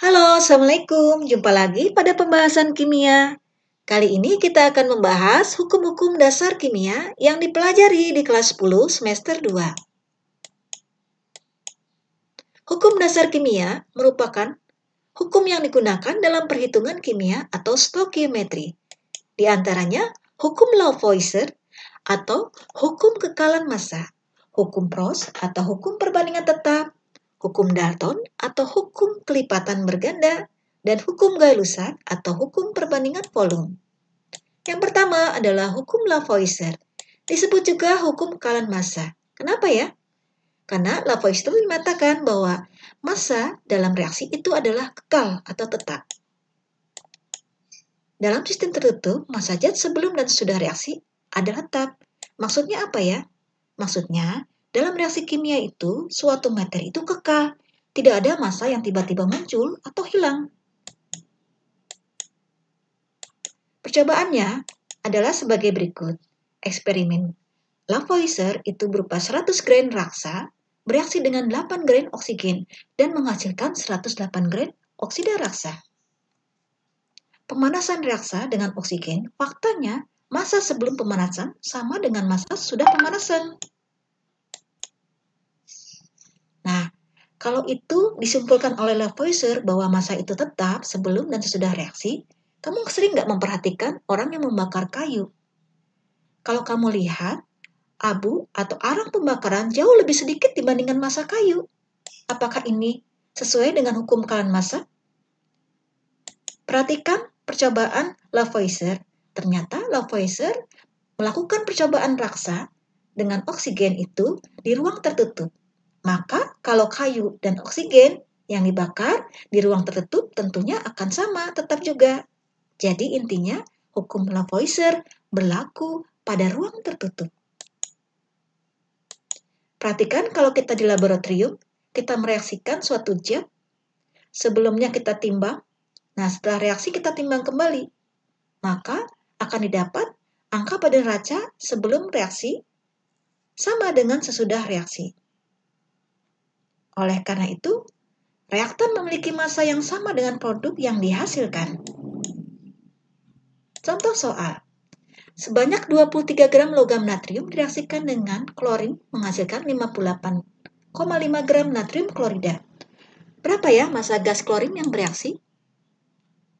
Halo, Assalamualaikum. Jumpa lagi pada pembahasan kimia. Kali ini kita akan membahas hukum-hukum dasar kimia yang dipelajari di kelas 10 semester 2. Hukum dasar kimia merupakan hukum yang digunakan dalam perhitungan kimia atau stokiometri. Di antaranya hukum Lavoisier atau hukum kekalan massa, hukum Prost atau hukum perbandingan tetap, hukum Dalton atau hukum kelipatan berganda, dan hukum Gay-Lussac atau hukum perbandingan volume. Yang pertama adalah hukum Lavoisier, disebut juga hukum kekalan massa. Kenapa ya? Karena Lavoisier mengatakan bahwa massa dalam reaksi itu adalah kekal atau tetap. Dalam sistem tertutup, massa zat sebelum dan sesudah reaksi adalah tetap. Maksudnya apa ya? Maksudnya, dalam reaksi kimia itu, suatu materi itu kekal. Tidak ada massa yang tiba-tiba muncul atau hilang. Percobaannya adalah sebagai berikut. Eksperimen Lavoisier itu berupa 100 grain raksa bereaksi dengan 8 grain oksigen dan menghasilkan 108 grain oksida raksa. Pemanasan raksa dengan oksigen, faktanya massa sebelum pemanasan sama dengan massa sudah pemanasan. Nah, kalau itu disimpulkan oleh Lavoisier bahwa massa itu tetap sebelum dan sesudah reaksi, kamu sering nggak memperhatikan orang yang membakar kayu? Kalau kamu lihat, abu atau arang pembakaran jauh lebih sedikit dibandingkan massa kayu. Apakah ini sesuai dengan hukum kekalan massa? Perhatikan percobaan Lavoisier. Ternyata Lavoisier melakukan percobaan raksa dengan oksigen itu di ruang tertutup. Maka kalau kayu dan oksigen yang dibakar di ruang tertutup tentunya akan sama, tetap juga. Jadi intinya hukum Lavoisier berlaku pada ruang tertutup. Perhatikan kalau kita di laboratorium, kita mereaksikan suatu zat, sebelumnya kita timbang, nah setelah reaksi kita timbang kembali, maka akan didapat angka pada neraca sebelum reaksi sama dengan sesudah reaksi. Oleh karena itu, reaktan memiliki massa yang sama dengan produk yang dihasilkan. Contoh soal, sebanyak 23 gram logam natrium direaksikan dengan klorin menghasilkan 58,5 gram natrium klorida. Berapa ya massa gas klorin yang bereaksi?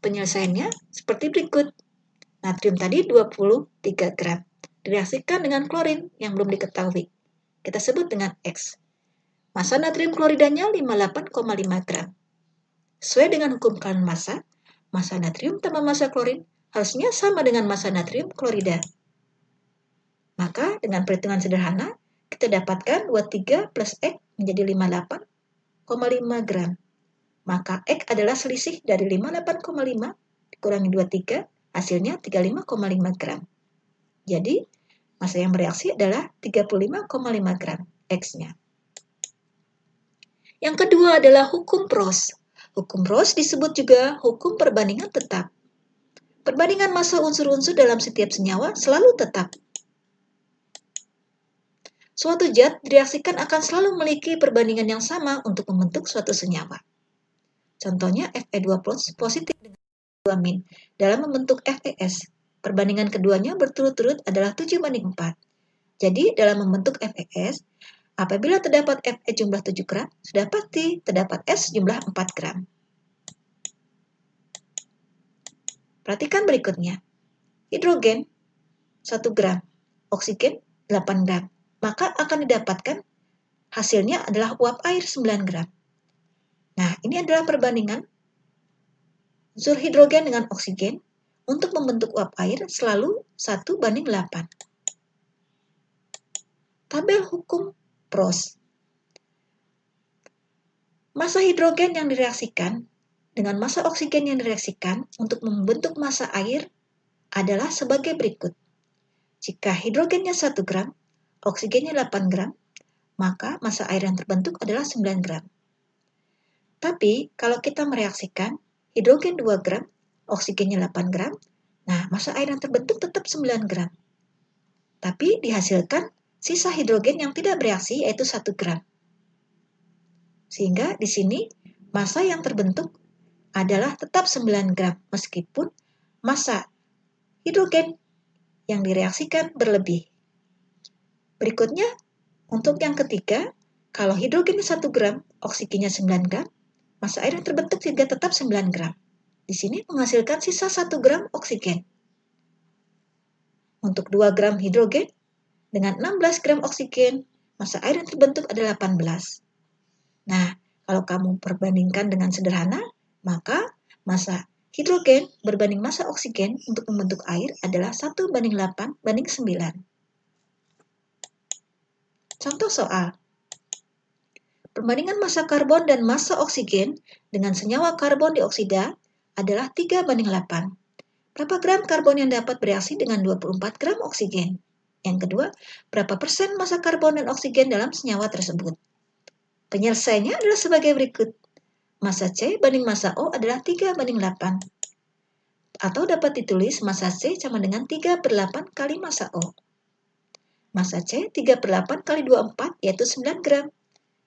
Penyelesaiannya seperti berikut. Natrium tadi 23 gram. Direaksikan dengan klorin yang belum diketahui. Kita sebut dengan X. Massa natrium kloridanya 58,5 gram. Sesuai dengan hukum kekalan massa natrium tambah massa klorin harusnya sama dengan massa natrium klorida. Maka dengan perhitungan sederhana, kita dapatkan 23 plus X menjadi 58,5 gram. Maka X adalah selisih dari 58,5 dikurangi 23, hasilnya 35,5 gram. Jadi, massa yang bereaksi adalah 35,5 gram X-nya. Yang kedua adalah hukum Prost. Hukum Prost disebut juga hukum perbandingan tetap. Perbandingan massa unsur-unsur dalam setiap senyawa selalu tetap. Suatu zat direaksikan akan selalu memiliki perbandingan yang sama untuk membentuk suatu senyawa. Contohnya Fe2+ positif dengan 2- dalam membentuk FeS. Perbandingan keduanya berturut-turut adalah 7:4. Jadi dalam membentuk FeS, apabila terdapat Fe jumlah 7 gram, sudah pasti terdapat S jumlah 4 gram. Perhatikan berikutnya. Hidrogen 1 gram, oksigen 8 gram. Maka akan didapatkan hasilnya adalah uap air 9 gram. Nah, ini adalah perbandingan unsur hidrogen dengan oksigen untuk membentuk uap air selalu 1:8. Tabel hukum Prost. Massa hidrogen yang direaksikan dengan massa oksigen yang direaksikan untuk membentuk massa air adalah sebagai berikut. Jika hidrogennya 1 gram, oksigennya 8 gram, maka massa air yang terbentuk adalah 9 gram. Tapi kalau kita mereaksikan hidrogen 2 gram, oksigennya 8 gram, nah massa air yang terbentuk tetap 9 gram. Tapi dihasilkan sisa hidrogen yang tidak bereaksi yaitu 1 gram. Sehingga di sini massa yang terbentuk adalah tetap 9 gram meskipun massa hidrogen yang direaksikan berlebih. Berikutnya, untuk yang ketiga, kalau hidrogennya 1 gram, oksigennya 9 gram, massa air yang terbentuk juga tetap 9 gram. Di sini menghasilkan sisa 1 gram oksigen. Untuk 2 gram hidrogen, dengan 16 gram oksigen, massa air yang terbentuk adalah 18. Nah, kalau kamu perbandingkan dengan sederhana, maka massa hidrogen berbanding massa oksigen untuk membentuk air adalah 1:8:9. Contoh soal. Perbandingan massa karbon dan massa oksigen dengan senyawa karbon dioksida adalah 3:8. Berapa gram karbon yang dapat bereaksi dengan 24 gram oksigen? Yang kedua, berapa persen massa karbon dan oksigen dalam senyawa tersebut? Penyelesaiannya adalah sebagai berikut. Massa C banding massa O adalah 3:8. Atau dapat ditulis massa C sama dengan 3/8 kali massa O. Massa C 3/8 kali 24 yaitu 9 gram.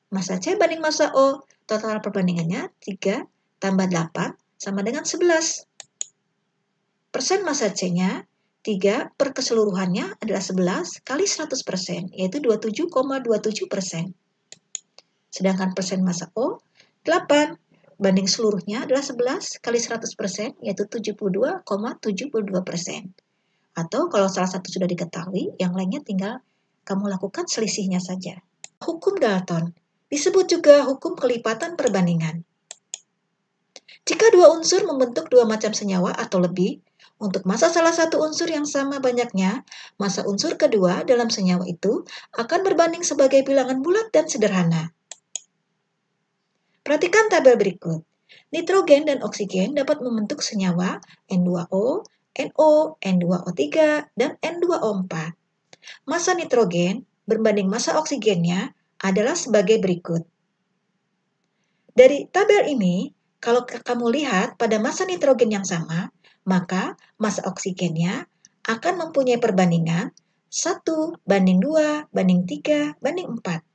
Massa C banding massa O, total perbandingannya 3 tambah 8 sama dengan 11. Persen massa C-nya 3 per keseluruhannya adalah 11 kali 100%, yaitu 27,27%. Sedangkan persen massa O, 8 banding seluruhnya adalah 11 kali 100%, yaitu 72,72%. Atau kalau salah satu sudah diketahui, yang lainnya tinggal kamu lakukan selisihnya saja. Hukum Dalton disebut juga hukum kelipatan perbandingan. Jika dua unsur membentuk dua macam senyawa atau lebih, untuk massa salah satu unsur yang sama banyaknya, massa unsur kedua dalam senyawa itu akan berbanding sebagai bilangan bulat dan sederhana. Perhatikan tabel berikut. Nitrogen dan oksigen dapat membentuk senyawa N2O, NO, N2O3, dan N2O4. Massa nitrogen berbanding massa oksigennya adalah sebagai berikut. Dari tabel ini, kalau kamu lihat pada massa nitrogen yang sama, maka massa oksigennya akan mempunyai perbandingan 1:2:3:4.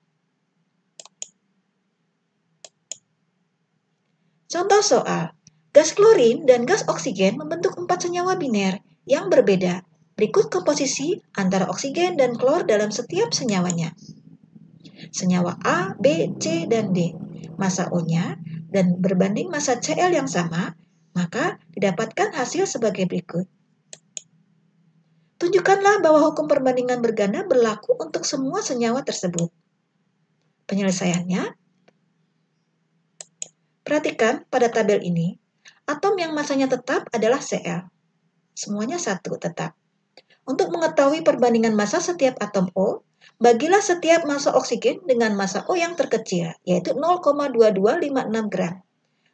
Contoh soal, gas klorin dan gas oksigen membentuk 4 senyawa biner yang berbeda. Berikut komposisi antara oksigen dan klor dalam setiap senyawanya. Senyawa A, B, C, dan D. Massa O-nya dan berbanding massa Cl yang sama, maka didapatkan hasil sebagai berikut. Tunjukkanlah bahwa hukum perbandingan berganda berlaku untuk semua senyawa tersebut. Penyelesaiannya, perhatikan pada tabel ini, atom yang massanya tetap adalah Cl. Semuanya satu tetap. Untuk mengetahui perbandingan massa setiap atom O, bagilah setiap massa oksigen dengan massa O yang terkecil, yaitu 0,2256 gram.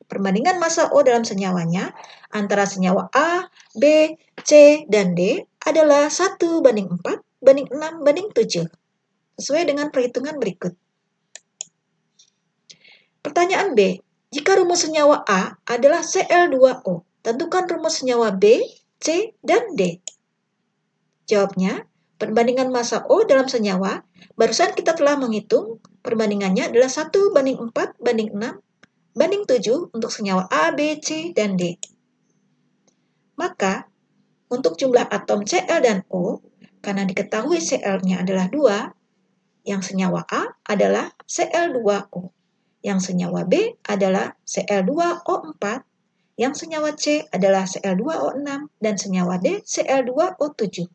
Perbandingan massa O dalam senyawanya antara senyawa A, B, C, dan D adalah 1:4:6:7, sesuai dengan perhitungan berikut. Pertanyaan B, jika rumus senyawa A adalah Cl2O, tentukan rumus senyawa B, C, dan D. Jawabnya, perbandingan massa O dalam senyawa, barusan kita telah menghitung perbandingannya adalah 1:4:6:7 untuk senyawa A, B, C, dan D. Maka, untuk jumlah atom Cl dan O, karena diketahui Cl-nya adalah 2, yang senyawa A adalah Cl2O, yang senyawa B adalah Cl2O4, yang senyawa C adalah Cl2O6, dan senyawa D Cl2O7.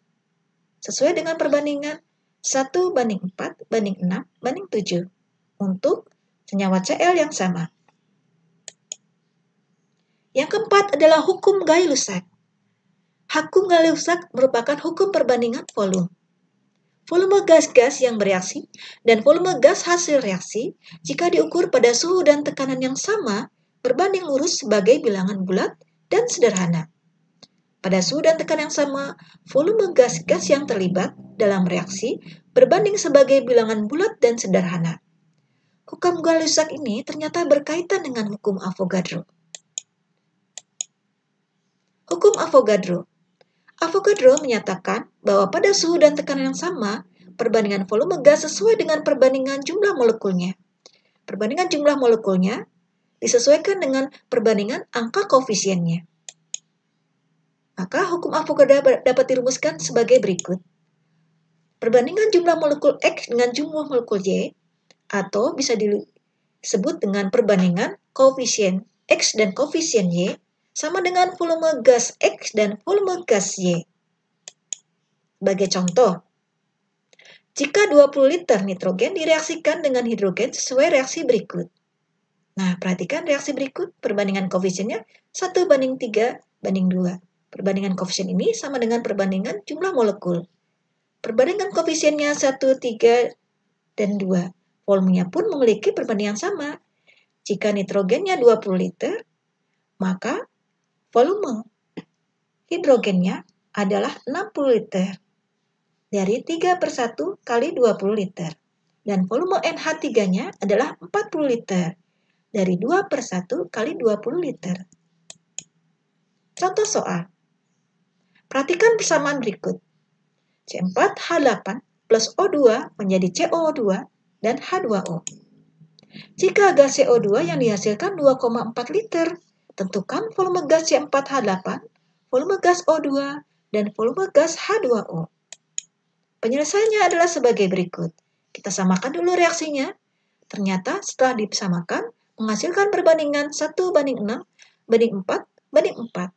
Sesuai dengan perbandingan 1:4:6:7 untuk senyawa Cl yang sama. Yang keempat adalah hukum Gay-Lussac. Hukum Gay-Lussac merupakan hukum perbandingan volume. Volume gas-gas yang bereaksi dan volume gas hasil reaksi jika diukur pada suhu dan tekanan yang sama berbanding lurus sebagai bilangan bulat dan sederhana. Pada suhu dan tekanan yang sama, volume gas-gas yang terlibat dalam reaksi berbanding sebagai bilangan bulat dan sederhana. Hukum Gay-Lussac ini ternyata berkaitan dengan hukum Avogadro. Hukum Avogadro. Avogadro menyatakan bahwa pada suhu dan tekanan yang sama, perbandingan volume gas sesuai dengan perbandingan jumlah molekulnya. Perbandingan jumlah molekulnya disesuaikan dengan perbandingan angka koefisiennya. Maka hukum Avogadro dapat dirumuskan sebagai berikut. Perbandingan jumlah molekul X dengan jumlah molekul Y, atau bisa disebut dengan perbandingan koefisien X dan koefisien Y, sama dengan volume gas X dan volume gas Y. Sebagai contoh, jika 20 liter nitrogen direaksikan dengan hidrogen sesuai reaksi berikut. Nah, perhatikan reaksi berikut, perbandingan koefisiennya 1:3:2. Perbandingan koefisien ini sama dengan perbandingan jumlah molekul. Perbandingan koefisiennya 1, 3, dan 2. Volumenya pun memiliki perbandingan sama. Jika nitrogennya 20 liter, maka volume hidrogennya adalah 60 liter. Dari 3/1 kali 20 liter. Dan volume NH3-nya adalah 40 liter. Dari 2/1 kali 20 liter. Contoh soal. Perhatikan persamaan berikut. C4H8 plus O2 menjadi CO2 dan H2O. Jika gas CO2 yang dihasilkan 2,4 liter, tentukan volume gas C4H8, volume gas O2, dan volume gas H2O. Penyelesaiannya adalah sebagai berikut. Kita samakan dulu reaksinya. Ternyata setelah disamakan, menghasilkan perbandingan 1:6:4:4.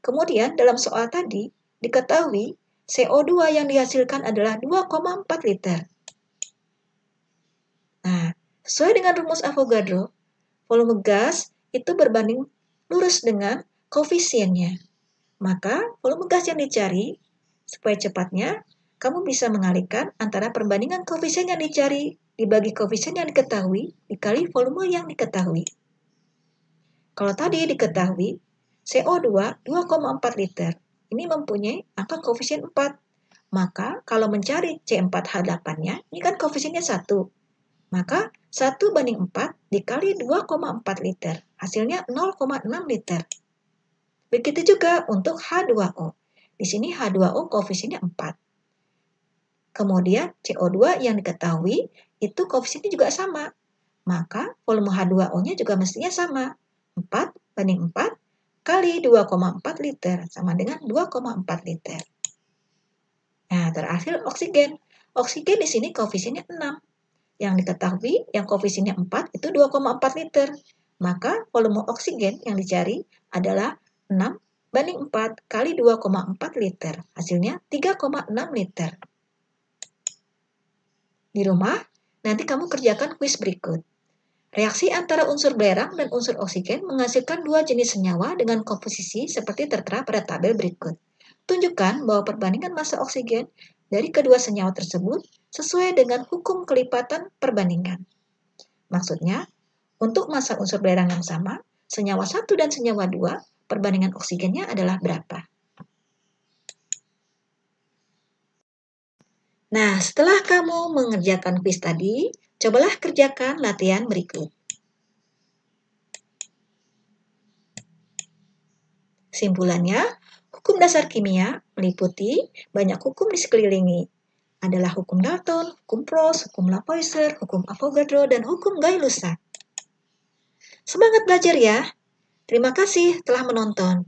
Kemudian dalam soal tadi, diketahui CO2 yang dihasilkan adalah 2,4 liter. Nah, sesuai dengan rumus Avogadro, volume gas itu berbanding lurus dengan koefisiennya. Maka, volume gas yang dicari, supaya cepatnya, kamu bisa mengalihkan antara perbandingan koefisien yang dicari dibagi koefisien yang diketahui dikali volume yang diketahui. Kalau tadi diketahui, CO2 2,4 liter. Ini mempunyai angka koefisien 4. Maka kalau mencari C4H8-nya, ini kan koefisiennya 1. Maka 1:4 dikali 2,4 liter. Hasilnya 0,6 liter. Begitu juga untuk H2O. Di sini H2O koefisiennya 4. Kemudian CO2 yang diketahui itu koefisiennya juga sama. Maka volume H2O-nya juga mestinya sama. 4:4 kali 2,4 liter sama dengan 2,4 liter. Nah, terakhir oksigen. Oksigen di sini koefisiennya 6. Yang diketahui yang koefisiennya 4 itu 2,4 liter. Maka volume oksigen yang dicari adalah 6:4 kali 2,4 liter. Hasilnya 3,6 liter. Di rumah, nanti kamu kerjakan kuis berikut. Reaksi antara unsur belerang dan unsur oksigen menghasilkan dua jenis senyawa dengan komposisi seperti tertera pada tabel berikut. Tunjukkan bahwa perbandingan massa oksigen dari kedua senyawa tersebut sesuai dengan hukum kelipatan perbandingan. Maksudnya, untuk massa unsur belerang yang sama, senyawa 1 dan senyawa 2, perbandingan oksigennya adalah berapa? Nah, setelah kamu mengerjakan kuis tadi, cobalah kerjakan latihan berikut. Simpulannya, hukum dasar kimia meliputi banyak hukum di sekelilingi. Adalah hukum Dalton, hukum Prost, hukum Lavoisier, hukum Avogadro, dan hukum Gay-Lussac. Semangat belajar ya! Terima kasih telah menonton.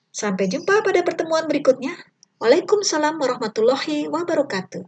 Sampai jumpa pada pertemuan berikutnya. Waalaikumsalam warahmatullahi wabarakatuh.